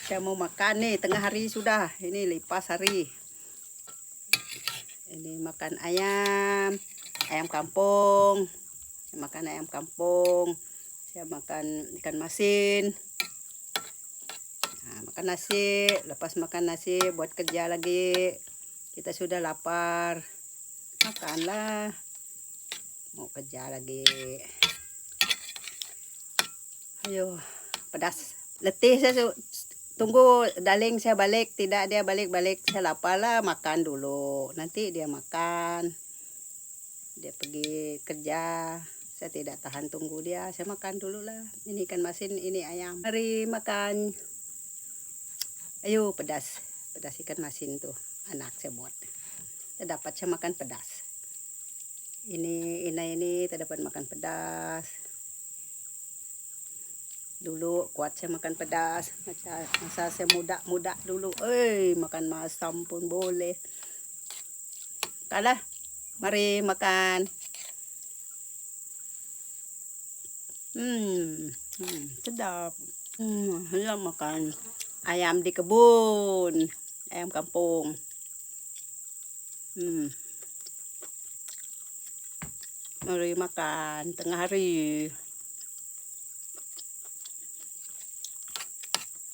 Saya mau makan nih, tengah hari sudah. Ini lipas hari. Ini makan ayam kampung. Saya makan ayam kampung. Saya makan ikan masin. Nah, makan nasi. Lepas makan nasi, buat kerja lagi. Kita sudah lapar. Makanlah. Mau kerja lagi. Ayo, pedas. Letih saya. Tunggu Daling saya balik. Tidak dia balik-balik. Saya lapar lah, makan dulu. Nanti dia makan. Dia pergi kerja. Saya tidak tahan tunggu dia. Saya makan dulu lah. Ini ikan masin, ini ayam. Mari makan. Ayo, pedas. Pedas ikan masin tuh. Anak saya buat. Saya dapat saya makan pedas. Ini terdapat makan pedas. Dulu kuat saya makan pedas. Masa saya muda dulu. Makan masam pun boleh. Kalah. Mari makan. Sedap. Sedap makan. Ayam di kebun. Ayam kampung. Mari makan tengah hari.